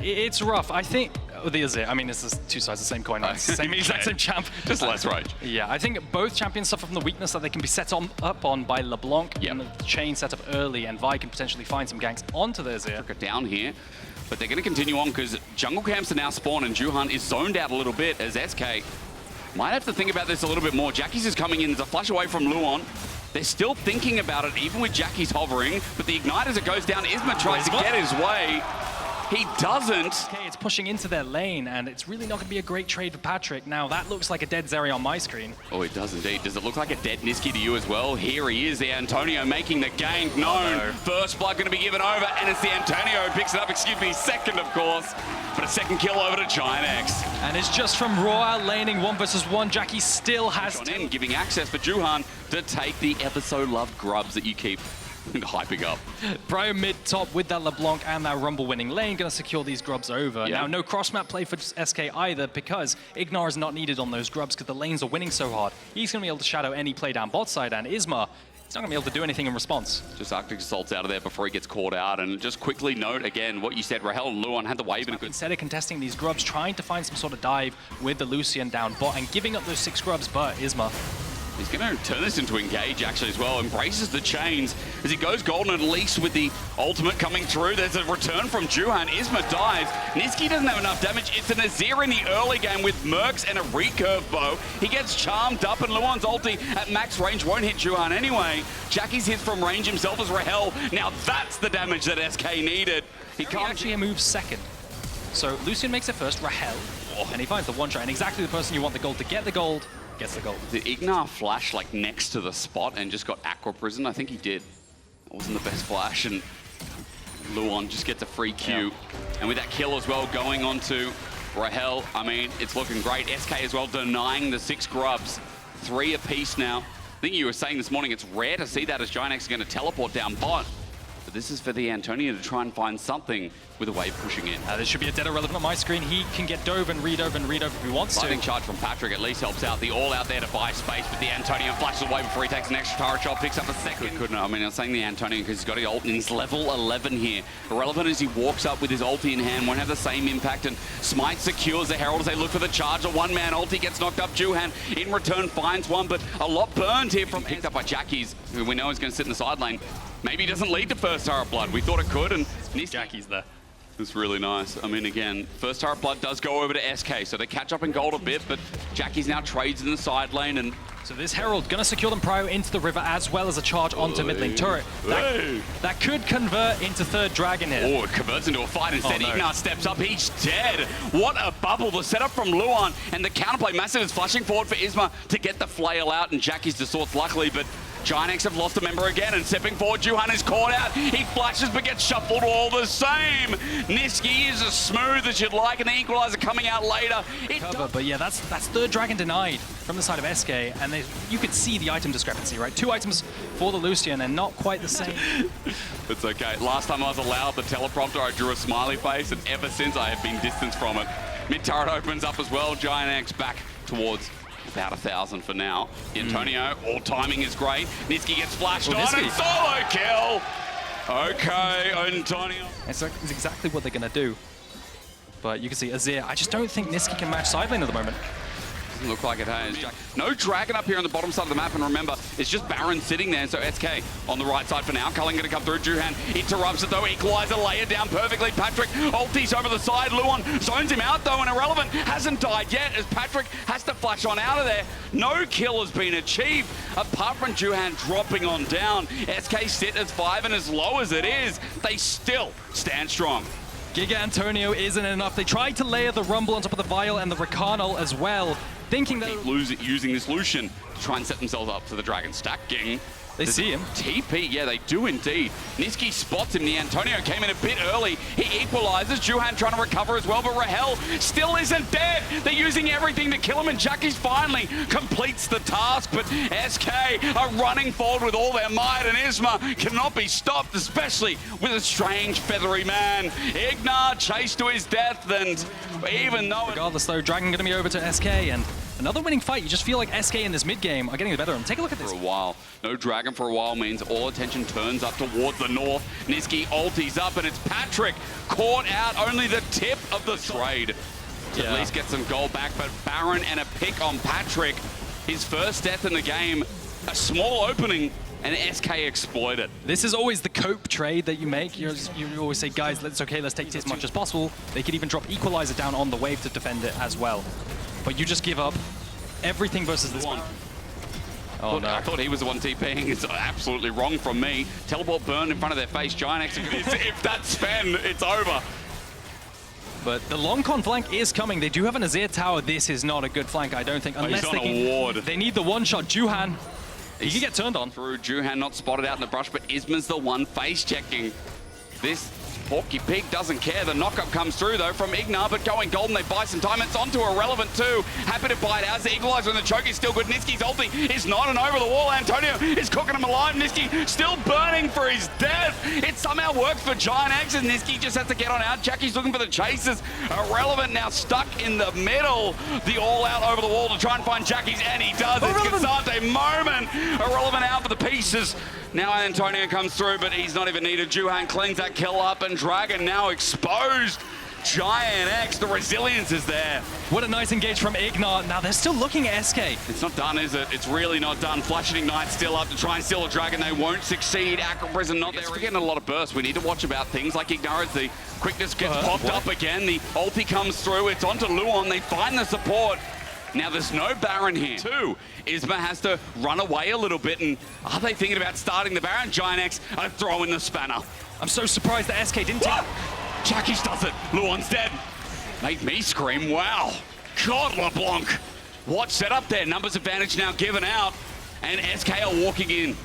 It's rough. I think the Azir. I mean, it's just two sides of the same coin. Right? It's the same exact same champ. Just less rage. Yeah, I think both champions suffer from the weakness that they can be set up on by LeBlanc in the chain setup early, and Vi can potentially find some ganks onto the Azir. Down here, but they're going to continue on because jungle camps are now spawned and Juhan is zoned out a little bit as SK might have to think about this a little bit more. Jackie's is coming in. There's a flash away from Luon. They're still thinking about it, even with Jackie's hovering, but the ignite as it goes down, Isma tries to get his way. He doesn't. Okay, it's pushing into their lane, and it's really not going to be a great trade for Patrick. Now, that looks like a dead Zeri on my screen. Oh, it does indeed. Does it look like a dead Niski to you as well? Here he is, the Antonio making the gank known. no. First blood going to be given over, and it's the Antonio who picks it up. Excuse me, second, of course. But a second kill over to GiantX. And it's just from Raw laning 1 versus 1. Jackie still has in, giving access for Juhan to take the ever so loved grubs that you keep hyping up. Bryo mid-top with that LeBlanc and that Rumble winning lane, going to secure these grubs over. Yeah. Now, no cross-map play for SK either, because Ignar is not needed on those grubs because the lanes are winning so hard. He's going to be able to shadow any play down bot side, and Isma, he's not going to be able to do anything in response. Just Arctic Assault's out of there before he gets caught out. And just quickly note again what you said, Rahel and Luon had the wave in a good... Instead of contesting these grubs, trying to find some sort of dive with the Lucian down bot and giving up those 6 grubs, but Isma... He's going to turn this into engage, actually, as well. Embraces the chains as he goes golden, at least with the ultimate coming through. There's a return from Juhan. Isma dies. Niski doesn't have enough damage. It's an Azir in the early game with Mercs and a recurve bow. He gets charmed up, and Luon's ulti at max range won't hit Juhan anyway. Jackie's hits from range himself as Rahel. Now that's the damage that SK needed. He can't actually move second. So Lucian makes it first, Rahel, and he finds the one shot, and exactly the person you want the gold to get the gold. Gets the gold. Did Ignar flash like next to the spot and just got aqua prison? I think he did. That wasn't the best flash, and Luon just gets a free Q. Yeah. And with that kill as well going on to Rahel, I mean, it's looking great. SK as well denying the 6 grubs. 3 apiece now. I think you were saying this morning it's rare to see that as GiantX is going to teleport down bot. But this is for the Antonio to try and find something with a wave pushing in. This should be a dead irrelevant on my screen. He can get dove and read over and read over if he wants to. Lightning charge from Patrick at least helps out. The all out there to buy space, but the Antonio flashes away before he takes an extra turret shot, picks up a second. Couldn't. I mean, I'm saying the Antonio because he's got his ult and he's level 11 here. Irrelevant as he walks up with his ulti in hand, won't have the same impact, and Smite secures the Herald as they look for the charge. A one-man ulti gets knocked up. Juhan in return finds one, but a lot burned here from picked up by Jackie's, who we know is going to sit in the side lane. Maybe he doesn't lead to first turret blood. We thought it could, and Jackie's there. It's really nice. I mean, again, first turret blood does go over to SK, so they catch up in gold a bit, but Jackie's now trades in the side lane, and so this Herald gonna secure them prio into the river as well as a charge onto mid lane turret. That could convert into third dragon here. Oh, it converts into a fight instead. Ignar steps up, he's dead. What a bubble. The setup from Luon, and the counterplay massive is flashing forward for Isma to get the flail out, and Jackie's to source luckily, but GiantX have lost a member again, and stepping forward, Juhan is caught out. He flashes but gets shuffled all the same. Niski is as smooth as you'd like, and the equalizer coming out later. But yeah, that's third dragon denied from the side of SK, and you could see the item discrepancy, right? 2 items for the Lucian, and not quite the same. It's okay. Last time I was allowed the teleprompter, I drew a smiley face, and ever since I have been distanced from it. Mid turret opens up as well. GiantX back towards about 1,000 for now. Antonio, all timing is great. Niski gets flashed on and solo kill. Okay, Antonio. It's exactly what they're going to do. But you can see Azir, I just don't think Niski can match side lane at the moment. Doesn't look like it has. No dragon up here on the bottom side of the map, and remember, it's just Baron sitting there, so SK on the right side for now. Culling going to come through. Juhan interrupts it though. Equalizer layer down perfectly. Patrick ultis over the side. Luon zones him out though, and Irrelevant hasn't died yet as Patrick has to flash on out of there. No kill has been achieved apart from Juhan dropping on down. SK sit as 5, and as low as it is, they still stand strong. Giga Antonio isn't enough. They tried to layer the Rumble on top of the Vial and the Rakanal as well, thinking that using this Lucian to try and set themselves up for the Dragon stacking. They see him. TP, yeah, they do indeed. Niski spots him. The Antonio came in a bit early. He equalizes. Juhan trying to recover as well, but Rahel still isn't dead. They're using everything to kill him, and Jackie's finally completes the task, but SK are running forward with all their might, and Isma cannot be stopped, especially with a strange feathery man. Ignar chased to his death, and even though... Regardless though, Dragon going to be over to SK, and Another winning fight. You just feel like SK in this mid game are getting the better of them. Take a look at this. For a while. No Dragon for a while means all attention turns up towards the north. Niski ulties up, and it's Patrick caught out only the tip of the trade to at least get some gold back. But Baron and a pick on Patrick. His first death in the game. A small opening, and SK exploited. This is always the cope trade that you make. You always say, guys, let's take it as much as possible. They could even drop Equalizer down on the wave to defend it as well. But you just give up everything versus this one. Oh, Look, no. I thought he was the one TPing. It's absolutely wrong from me. Teleport burn in front of their face. GiantX, if that's Sven, it's over. But the long con flank is coming. They do have an Azir tower. This is not a good flank, I don't think. Unless he's on a ward. They need the one-shot. Juhan, he can get turned on. Through Juhan, not spotted out in the brush, but Isma's the one face checking. This Porky Pig doesn't care. The knockup comes through, though, from Ignar, but going golden, they buy some time. It's onto Irrelevant, too. Happy to buy it out. The Equalizer and the choke is still good. Niski's ulti is not, and over the wall, Antonio is cooking him alive. Niski still burning for his death. It somehow works for GiantX, and Niski just has to get on out. Jackie's looking for the chasers. Irrelevant now stuck in the middle. The all-out over the wall to try and find Jackie's, and he does. It's Kazate moment. Irrelevant out for the pieces. Now Antonio comes through, but he's not even needed. Juhan cleans that kill up, and Dragon now exposed. GiantX, the resilience is there. What a nice engage from Ignar. Now they're still looking at SK. It's not done, is it? It's really not done. Flash and Ignite still up to try and steal a Dragon. They won't succeed. Aqua Prison not there. We're getting a lot of bursts. We need to watch about things like Ignar as the quickness gets popped up again. The ulti comes through. It's onto Luon. They find the support. Now there's no Baron here. Two, Isma has to run away a little bit, and are they thinking about starting the Baron? GiantX are throwing the spanner. I'm so surprised that SK didn't take... Jackies does it. Luon's dead. Made me scream, wow. God, LeBlanc. What setup there? Numbers advantage now given out, and SK are walking in.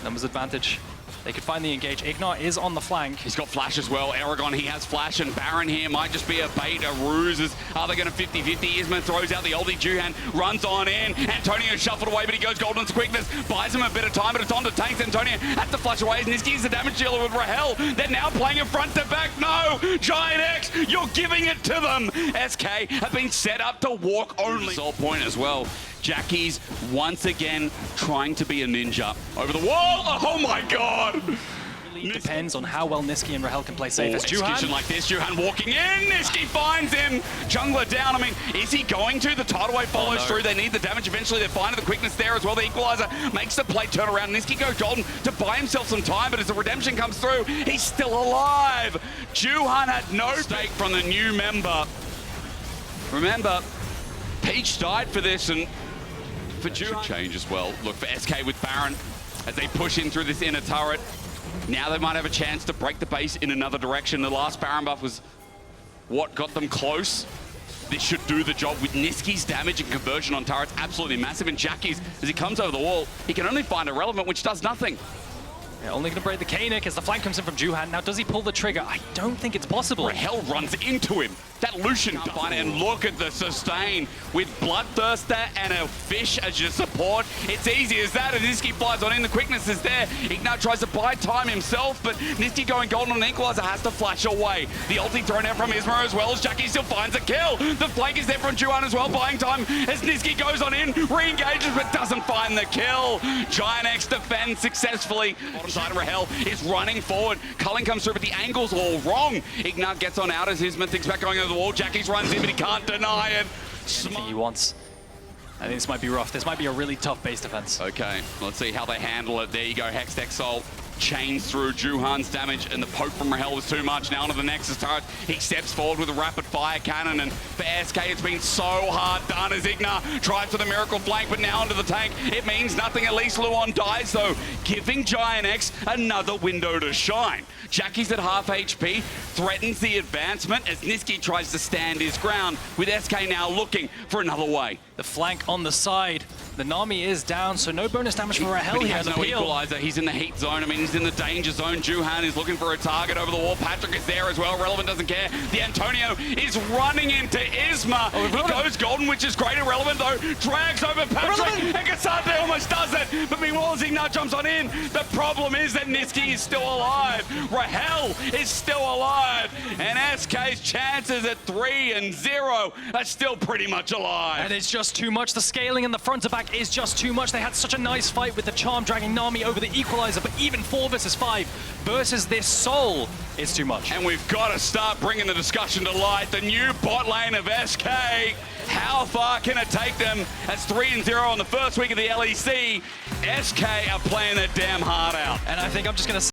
Numbers advantage. They could find the engage. Ignar is on the flank. He's got flash as well. Aragon, he has flash, and Baron here might just be a bait, a ruse. Are they going to 50-50? Isma throws out the oldie. Juhan runs on in. Antonio shuffled away, but he goes Golden's quickness. Buys him a bit of time, but it's on to tanks. Antonio has to flash away. Niski's the damage dealer with Rahel. They're now playing it front to back. No! GiantX, you're giving it to them. SK have been set up to walk only. Result point as well. Jackie's once again trying to be a ninja. Over the wall! Oh my god! Really depends on how well Niski and Rahel can play safe. As execution like this, Juhan walking in, Niski finds him! Jungler down, I mean, is he going to? The tidal wave follows through, they need the damage, eventually they're finding the quickness there as well. The Equalizer makes the play turn around. Niski goes golden to buy himself some time, but as the redemption comes through, he's still alive! Juhan had no stake from the new member. Remember, Peach died for this, and for Juhan. Should change as well. Look for SK with Baron as they push in through this inner turret. Now they might have a chance to break the base in another direction. The last Baron buff was what got them close. This should do the job with Niski's damage and conversion on turrets. Absolutely massive. And Jackie's, as he comes over the wall, he can only find Irrelevant, which does nothing. Yeah, only going to break the K-Nick as the flank comes in from Juhan. Now, does he pull the trigger? I don't think it's possible. Rahel runs into him. That Lucian can't find it, and look at the sustain with Bloodthirster and a fish as your support. It's easy as that, and Niski flies on in. The quickness is there. Ignar tries to buy time himself, but Niski going golden on an Equalizer has to flash away. The ulti thrown out from Isma as well as Jackie still finds a kill. The flank is there from Juhan as well, buying time as Niski goes on in, re-engages but doesn't find the kill. GiantX defends successfully. Bottom side of Rahel is running forward. Culling comes through, but the angle's all wrong. Ignar gets on out as Isma thinks about going over the wall. Jackie's runs in, but he can't deny it. Anything he wants. I think this might be rough. This might be a really tough base defense. Okay, let's see how they handle it. There you go, Hexed Exalt chains through Juhan's damage, and the poke from Rahel was too much. Now onto the Nexus turret. He steps forward with a rapid fire cannon, and for SK it's been so hard done as Ignar tries for the miracle flank, but now onto the tank. It means nothing. At least Luon dies though, giving GiantX another window to shine. Jackie's at half HP, threatens the advancement as Niski tries to stand his ground, with SK now looking for another way. The flank on the side. The Nami is down, so no bonus damage for Rahel But he here. has The no peel. equalizer. He's in the heat zone. I mean, he's in the danger zone. Juhan is looking for a target over the wall. Patrick is there as well. Relevant doesn't care. The Antonio is running into Isma. He goes golden, which is great. Irrelevant, though. Drags over Patrick. And Kasante almost does it. But meanwhile, Zignat jumps on in. The problem is that Niski is still alive. Rahel is still alive. And SK's chances at 3-0 are still pretty much alive. And it's just too much. The scaling in the front to back is just too much. They had such a nice fight with the Charm dragging Nami over the equalizer, but even 4 versus 5 versus this Soul is too much. And we've got to start bringing the discussion to light. The new bot lane of SK. How far can it take them? That's 3-0 on the first week of the LEC. SK are playing their damn heart out. And I think I'm just going to